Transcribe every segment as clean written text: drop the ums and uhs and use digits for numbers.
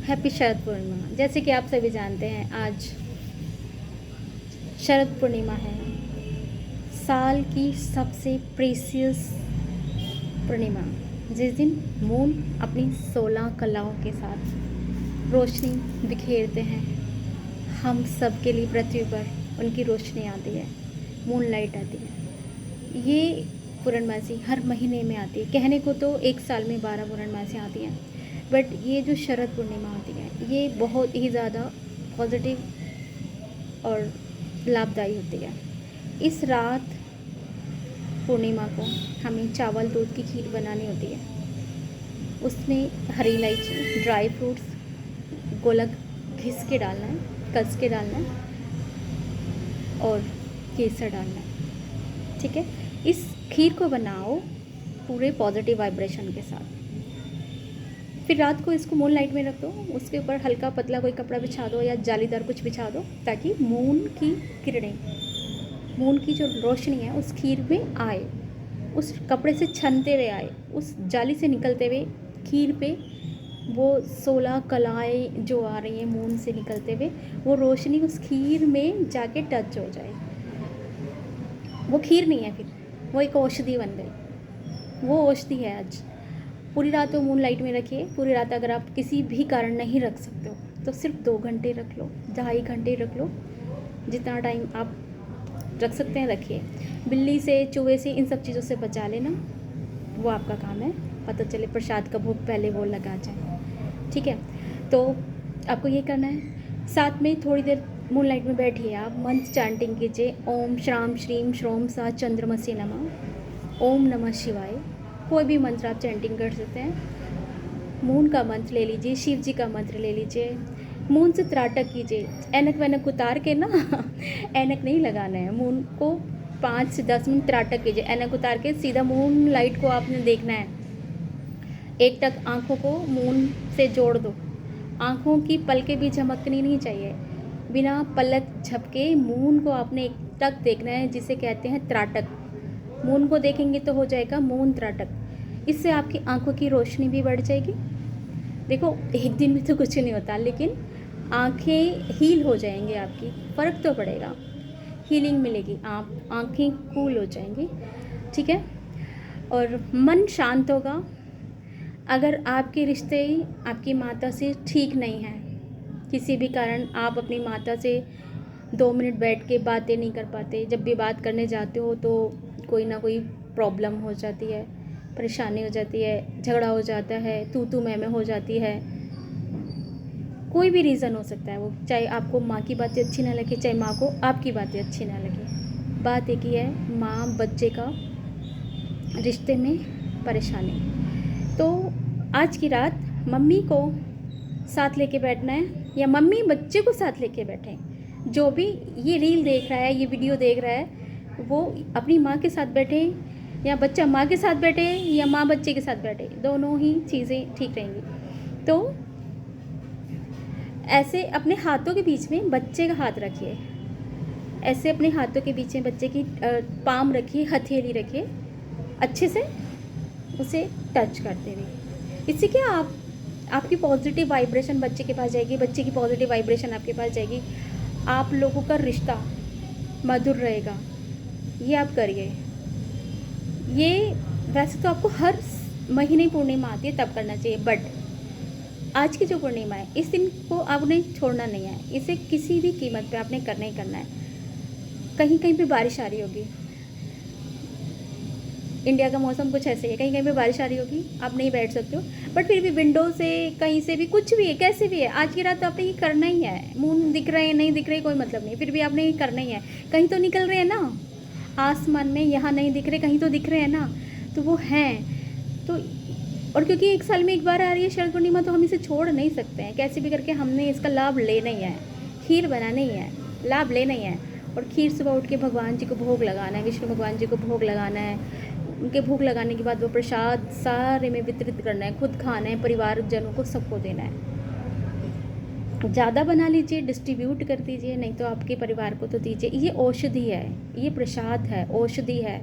Happy Sharad Purnima. जैसे कि आप सभी जानते हैं, आज शरद पूर्णिमा है, साल की सबसे प्रीसियस पूर्णिमा, जिस दिन मून अपनी 16 कलाओं के साथ रोशनी बिखेरते हैं। हम सब के लिए पृथ्वी पर उनकी रोशनी आती है, मून लाइट आती है। ये पूर्णमासी हर महीने में आती है। कहने को तो एक साल में 12 पूर्णमासी आती हैं, बट ये जो शरद पूर्णिमा आती है, ये बहुत ही ज़्यादा पॉजिटिव और लाभदायी होती है। इस रात पूर्णिमा को हमें चावल दूध की खीर बनानी होती है। उसमें हरी इलायची, ड्राई फ्रूट्स, गोलक घिस के डालना है, कस के डालना है और केसर डालना है। ठीक है, इस खीर को बनाओ पूरे पॉजिटिव वाइब्रेशन के साथ। फिर रात को इसको मून लाइट में रख दो, उसके ऊपर हल्का पतला कोई कपड़ा बिछा दो या जालीदार कुछ बिछा दो, ताकि मून की किरणें, मून की जो रोशनी है उस खीर में आए, उस कपड़े से छनते हुए आए, उस जाली से निकलते हुए खीर पे वो 16 कलाएँ जो आ रही हैं मून से निकलते हुए, वो रोशनी उस खीर में जाके टच हो जाए। वो खीर नहीं है, फिर वो एक औषधि बन गई। वो औषधि है। आज पूरी रात वो मून लाइट में रखिए। पूरी रात अगर आप किसी भी कारण नहीं रख सकते हो तो सिर्फ 2 घंटे रख लो, 2.5 घंटे रख लो, जितना टाइम आप रख सकते हैं रखिए। बिल्ली से, चूहे से, इन सब चीज़ों से बचा लेना, वो आपका काम है। पता चले प्रसाद का भोग पहले वो लगा जाए। ठीक है, तो आपको ये करना है। साथ में थोड़ी देर मून लाइट में बैठिए, आप मंत्र चैंटिंग कीजिए। ओम श्राम श्रीम श्रोम सा चंद्रमसी नमः, ओम नमः शिवाय। कोई भी मंत्र आप चैंटिंग कर सकते हैं। मून का मंत्र ले लीजिए, शिव जी का मंत्र ले लीजिए। मून से त्राटक कीजिए। ऐनक वैनक उतार के ना ऐनक नहीं लगाना है। मून को 5 से 10 मिनट त्राटक कीजिए। ऐनक उतार के सीधा मून लाइट को आपने देखना है। एक टक आँखों को मून से जोड़ दो। आँखों की पलकें भी झपकनी नहीं चाहिए। बिना पलक झपके मून को आपने एक टक देखना है, जिसे कहते हैं त्राटक। मून को देखेंगे तो हो जाएगा मून त्राटक। इससे आपकी आंखों की रोशनी भी बढ़ जाएगी। देखो, एक दिन में तो कुछ नहीं होता, लेकिन आंखें हील हो जाएंगी आपकी, फ़र्क तो पड़ेगा, हीलिंग मिलेगी, आप आंखें कूल हो जाएंगी। ठीक है, और मन शांत होगा। अगर आपके रिश्ते आपकी माता से ठीक नहीं हैं, किसी भी कारण आप अपनी माता से 2 मिनट बैठ के बातें नहीं कर पाते, जब भी बात करने जाते हो तो कोई ना कोई प्रॉब्लम हो जाती है, परेशानी हो जाती है, झगड़ा हो जाता है, तू मैं हो जाती है, कोई भी रीज़न हो सकता है वो, चाहे आपको माँ की बातें अच्छी ना लगे, चाहे माँ को आपकी बातें अच्छी ना लगे। बात एक ही है, माँ बच्चे का रिश्ते में परेशानी। तो आज की रात मम्मी को साथ लेके बैठना है, या मम्मी बच्चे को साथ लेके बैठें। जो भी ये रील देख रहा है, ये वीडियो देख रहा है, वो अपनी माँ के साथ बैठे, या बच्चा माँ के साथ बैठे, या माँ बच्चे के साथ बैठे, दोनों ही चीज़ें ठीक रहेंगी। तो ऐसे अपने हाथों के बीच में बच्चे का हाथ रखिए, ऐसे अपने हाथों के बीच में बच्चे की पाम रखिए, हथेली रखिए, अच्छे से उसे टच करते हुए। इससे क्या आपकी पॉजिटिव वाइब्रेशन बच्चे के पास जाएगी, बच्चे की पॉजिटिव वाइब्रेशन आपके पास जाएगी, आप लोगों का रिश्ता मधुर रहेगा। ये आप करिए। ये वैसे तो आपको हर महीने पूर्णिमा आती है तब करना चाहिए, बट आज की जो पूर्णिमा है, इस दिन को आपने छोड़ना नहीं है। इसे किसी भी कीमत पे आपने करना ही करना है। कहीं कहीं पे बारिश आ रही होगी, इंडिया का मौसम कुछ ऐसे है, कहीं कहीं पे बारिश आ रही होगी, आप नहीं बैठ सकते हो, बट फिर भी विंडो से, कहीं से भी, कुछ भी है, कैसे भी है, आज की रात तो आपने ये करना ही है। मून दिख रहे हैं नहीं दिख रहे कोई मतलब नहीं, फिर भी आपने ये करना ही है। कहीं तो निकल रहे हैं ना आसमान में, यहाँ नहीं दिख रहे, कहीं तो दिख रहे हैं ना, तो वो हैं। तो और क्योंकि एक साल में एक बार आ रही है शरद पूर्णिमा, तो हम इसे छोड़ नहीं सकते हैं। कैसे भी करके हमने इसका लाभ लेना ही है, खीर बनाना ही है, लाभ लेना ही है। और खीर सुबह उठ के भगवान जी को भोग लगाना है, विष्णु भगवान जी को भोग लगाना है। उनके भोग लगाने के बाद वो प्रसाद सारे में वितरित करना है, खुद खाना है, परिवारजनों को सबको देना है। ज़्यादा बना लीजिए, डिस्ट्रीब्यूट कर दीजिए, नहीं तो आपके परिवार को तो दीजिए। ये औषधि है, ये प्रसाद है, औषधि है।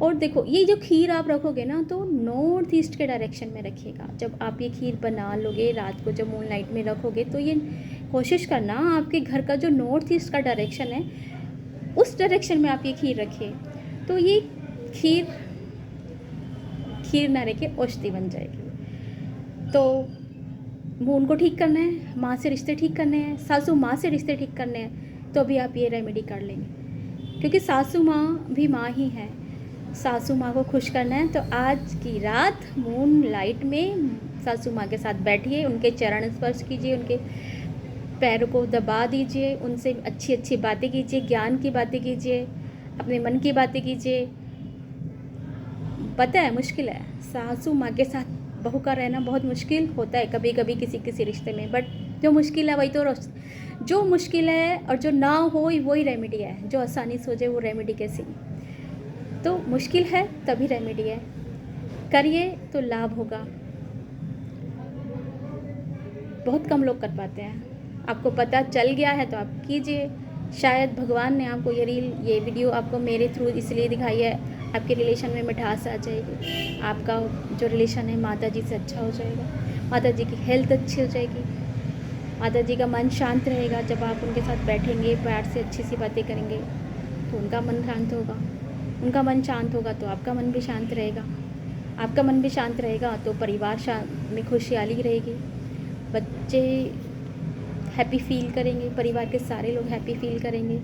और देखो ये जो खीर आप रखोगे ना तो नॉर्थ ईस्ट के डायरेक्शन में रखिएगा। जब आप ये खीर बना लोगे रात को, जब मून लाइट में रखोगे तो ये कोशिश करना आपके घर का जो नॉर्थ ईस्ट का डायरेक्शन है उस डायरेक्शन में आप ये खीर रखिए। तो ये खीर ना रखे औषधि बन जाएगी। तो मून को ठीक करना है, माँ से रिश्ते ठीक करने हैं, सासू माँ से रिश्ते ठीक करने हैं, तो अभी आप ये रेमेडी कर लेंगे। क्योंकि सासू माँ भी माँ ही है, सासू माँ को खुश करना है। तो आज की रात मून लाइट में सासू माँ के साथ बैठिए, उनके चरण स्पर्श कीजिए, उनके पैरों को दबा दीजिए, उनसे अच्छी अच्छी बातें कीजिए, ज्ञान की बातें कीजिए, अपने मन की बातें कीजिए। पता है मुश्किल है, सासू माँ के साथ बहू का रहना बहुत मुश्किल होता है कभी कभी किसी किसी रिश्ते में, बट जो मुश्किल है वही तो, जो मुश्किल है और जो ना हो वही रेमेडी है। जो आसानी से हो जाए वो रेमेडी कैसी। तो मुश्किल है तभी रेमेडी है, करिए तो लाभ होगा। बहुत कम लोग कर पाते हैं, आपको पता चल गया है तो आप कीजिए। शायद भगवान ने आपको ये वीडियो आपको मेरे थ्रू इसलिए दिखाई है, आपके रिलेशन में मिठास आ जाएगी, आपका जो रिलेशन है माता जी से अच्छा हो जाएगा, माता जी की हेल्थ अच्छी हो जाएगी, माता जी का मन शांत रहेगा। जब आप उनके साथ बैठेंगे, प्यार से अच्छी सी बातें करेंगे तो उनका मन शांत होगा, उनका मन शांत होगा तो आपका मन भी शांत रहेगा, आपका मन भी शांत रहेगा तो परिवार में खुशहाली रहेगी, बच्चे हैप्पी फील करेंगे, परिवार के सारे लोग हैप्पी फील करेंगे।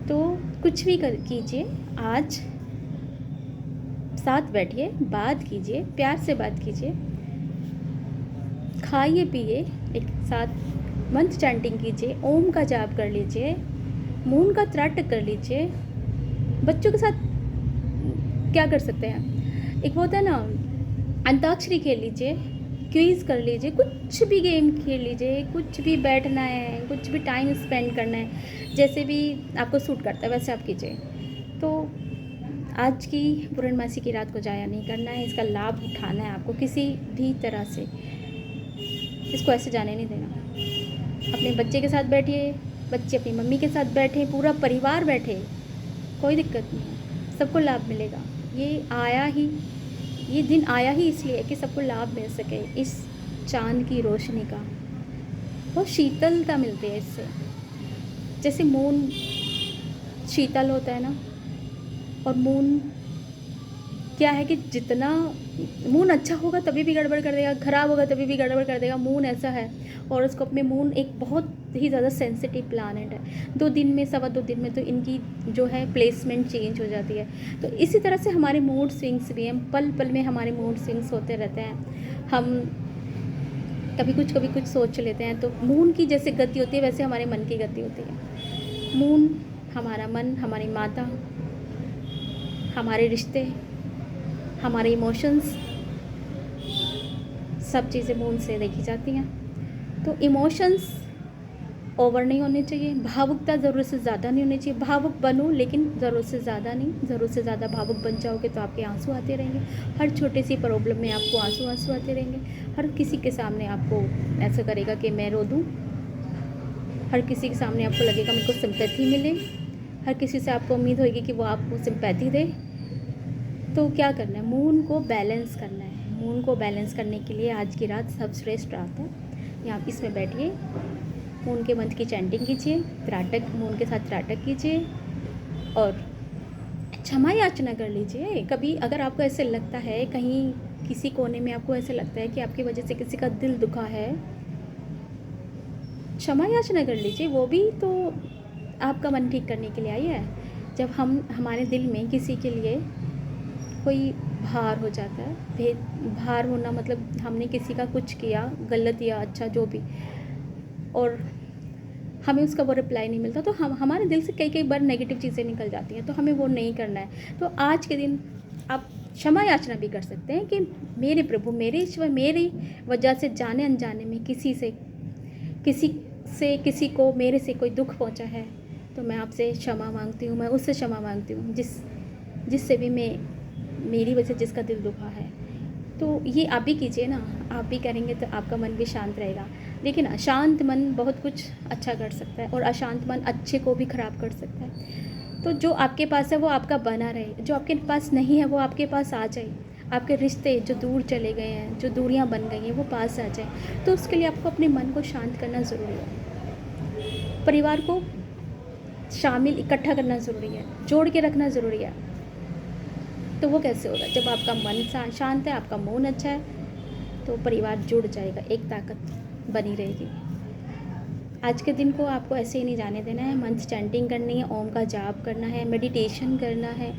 तो कुछ भी कीजिए, आज साथ बैठिए, बात कीजिए, प्यार से बात कीजिए, खाइए पिए, एक साथ मंत्र चैंटिंग कीजिए, ओम का जाप कर लीजिए, मून का त्राटक कर लीजिए। बच्चों के साथ क्या कर सकते हैं, एक होता है ना अंताक्षरी खेल लीजिए, क्विज़ कर लीजिए, कुछ भी गेम खेल लीजिए, कुछ भी बैठना है, कुछ भी टाइम स्पेंड करना है, जैसे भी आपको सूट करता है वैसे आप कीजिए। तो आज की पूर्णमासी की रात को जाया नहीं करना है, इसका लाभ उठाना है आपको किसी भी तरह से, इसको ऐसे जाने नहीं देना। अपने बच्चे के साथ बैठिए, बच्चे अपनी मम्मी के साथ बैठे, पूरा परिवार बैठे, कोई दिक्कत नहीं है, सबको लाभ मिलेगा। ये दिन आया ही इसलिए कि सबको लाभ मिल सके इस चांद की रोशनी का। बहुत शीतलता मिलती है इससे, जैसे मून शीतल होता है ना, और मून क्या है कि जितना मून अच्छा होगा तभी भी गड़बड़ कर देगा, ख़राब होगा तभी भी गड़बड़ कर देगा। मून ऐसा है, और उसको अपने मून एक बहुत ही ज़्यादा सेंसिटिव प्लानेट है। 2 दिन में, सवा 2 दिन में तो इनकी जो है प्लेसमेंट चेंज हो जाती है। तो इसी तरह से हमारे मूड स्विंग्स भी हैं, पल पल में हमारे मूड स्विंग्स होते रहते हैं। हम कभी कुछ सोच लेते हैं, तो मून की जैसे गति होती है वैसे हमारे मन की गति होती है। मून हमारा मन, हमारी माता, हमारे रिश्ते, हमारे इमोशंस, सब चीज़ें मून से देखी जाती हैं। तो इमोशंस ओवर नहीं होने चाहिए, भावुकता ज़रूरत से ज़्यादा नहीं होनी चाहिए। भावुक बनो लेकिन ज़रूरत से ज़्यादा नहीं, ज़रूरत से ज़्यादा भावुक बन जाओगे तो आपके आंसू आते रहेंगे, हर छोटी सी प्रॉब्लम में आपको आंसू आते रहेंगे। हर किसी के सामने आपको ऐसा करेगा कि मैं रो दूँ, हर किसी के सामने आपको लगेगा मेरे को सिंपैथी मिले, हर किसी से आपको उम्मीद होगी कि वो आपको सिंपैथी दे। तो क्या करना है, मून को बैलेंस करना है। मून को बैलेंस करने के लिए आज की रात सब श्रेष्ठ रात है। यहाँ इसमें बैठिए, मून के मंत्र की चैंटिंग कीजिए, त्राटक मून के साथ त्राटक कीजिए और क्षमा याचना कर लीजिए। कभी अगर आपको ऐसे लगता है, कहीं किसी कोने में आपको ऐसे लगता है कि आपकी वजह से किसी का दिल दुखा है, क्षमा याचना कर लीजिए। वो भी तो आपका मन ठीक करने के लिए आई है। जब हमारे दिल में किसी के लिए कोई भार हो जाता है, भार होना मतलब हमने किसी का कुछ किया, गलत या अच्छा जो भी, और हमें उसका वो रिप्लाई नहीं मिलता, तो हमारे दिल से कई बार नेगेटिव चीज़ें निकल जाती हैं। तो हमें वो नहीं करना है। तो आज के दिन आप क्षमा याचना भी कर सकते हैं कि मेरे प्रभु, मेरे ईश्वर, मेरी वजह से जाने अनजाने में किसी को मेरे से कोई दुख पहुंचा है, तो मैं आपसे क्षमा मांगती हूँ, मैं उससे क्षमा मांगती हूँ जिससे भी मेरी वजह से जिसका दिल दुखा है। तो ये आप भी कीजिए ना, आप भी करेंगे तो आपका मन भी शांत रहेगा। देखिए ना, शांत मन बहुत कुछ अच्छा कर सकता है और अशांत मन अच्छे को भी ख़राब कर सकता है। तो जो आपके पास है वो आपका बना रहे, जो आपके पास नहीं है वो आपके पास आ जाए, आपके रिश्ते जो दूर चले गए हैं, जो दूरियां बन गई हैं, वो पास आ जाए। तो उसके लिए आपको अपने मन को शांत करना ज़रूरी है, परिवार को शामिल इकट्ठा करना ज़रूरी है, जोड़ के रखना ज़रूरी है। तो वो कैसे होगा? जब आपका मन शांत है, आपका मौन अच्छा है, तो परिवार जुड़ जाएगा, एक ताकत बनी रहेगी। आज के दिन को आपको ऐसे ही नहीं जाने देना है, मंत्र चैंटिंग करनी है, ओम का जाप करना है, मेडिटेशन करना है।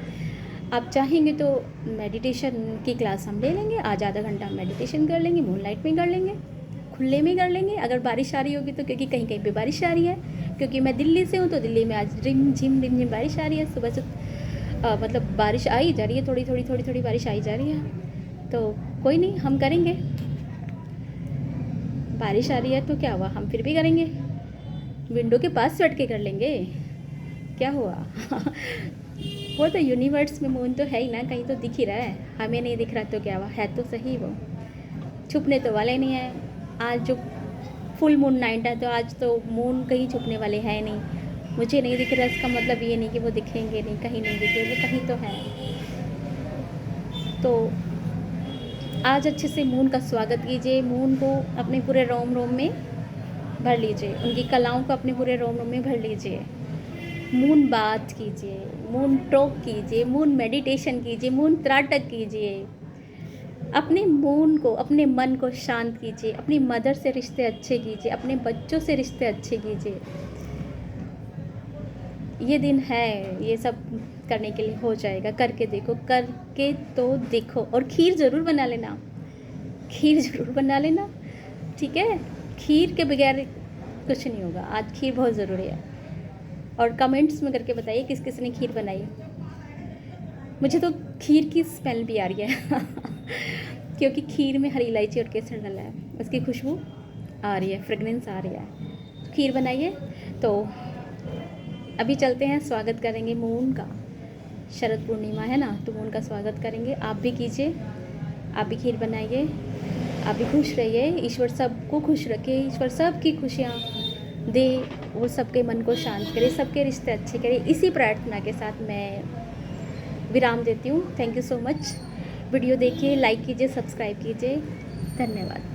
आप चाहेंगे तो मेडिटेशन की क्लास हम ले लेंगे, आज आधा घंटा मेडिटेशन कर लेंगे, मूनलाइट में कर लेंगे, खुले में कर लेंगे। अगर बारिश आ रही होगी तो, क्योंकि कहीं कहीं पे बारिश आ रही है, क्योंकि मैं दिल्ली से हूँ तो दिल्ली में आज रिम झिम बारिश आ रही है। सुबह से मतलब बारिश आई जा रही है, थोड़ी बारिश आई जा रही है। तो कोई नहीं, हम करेंगे। बारिश आ रही है तो क्या हुआ, हम फिर भी करेंगे, विंडो के पास बैठ के कर लेंगे, क्या हुआ? वो तो यूनिवर्स में मून तो है ही ना, कहीं तो दिख ही रहा है, हमें नहीं दिख रहा तो क्या हुआ, है तो सही वो, छुपने तो वाले नहीं है। आज जो फुल मून नाइट है तो आज तो मून कहीं छुपने वाले हैं नहीं। मुझे नहीं दिख रहा इसका मतलब ये नहीं कि वो दिखेंगे नहीं, कहीं नहीं दिखे, वो कहीं तो है। तो आज अच्छे से मून का स्वागत कीजिए, मून को अपने पूरे रोम रोम में भर लीजिए, उनकी कलाओं को अपने पूरे रोम रोम में भर लीजिए। मून बाथ कीजिए, मून टॉक कीजिए, मून मेडिटेशन कीजिए, मून त्राटक कीजिए। अपने मून को, अपने मन को शांत कीजिए, अपनी मदर से रिश्ते अच्छे कीजिए, अपने बच्चों से रिश्ते अच्छे कीजिए। ये दिन है, ये सब करने के लिए हो जाएगा, करके देखो, करके तो देखो। और खीर ज़रूर बना लेना, खीर ज़रूर बना लेना, ठीक है? खीर के बगैर कुछ नहीं होगा, आज खीर बहुत ज़रूरी है। और कमेंट्स में करके बताइए किस किस ने खीर बनाई। मुझे तो खीर की स्मेल भी आ रही है क्योंकि खीर में हरी इलायची और केसर डाला है, उसकी खुशबू आ रही है, फ्रेगनेंस आ रही है। खीर बनाइए। तो अभी चलते हैं, स्वागत करेंगे मून का। शरद पूर्णिमा है ना, तो मून का स्वागत करेंगे। आप भी कीजिए, आप भी खीर बनाइए, आप भी खुश रहिए। ईश्वर सबको खुश रखे, ईश्वर सबकी खुशियाँ दे, वो सबके मन को शांत करे, सबके रिश्ते अच्छे करे। इसी प्रार्थना के साथ मैं विराम देती हूँ। Thank you so much. Video देखिए, लाइक कीजिए, सब्सक्राइब कीजिए। धन्यवाद।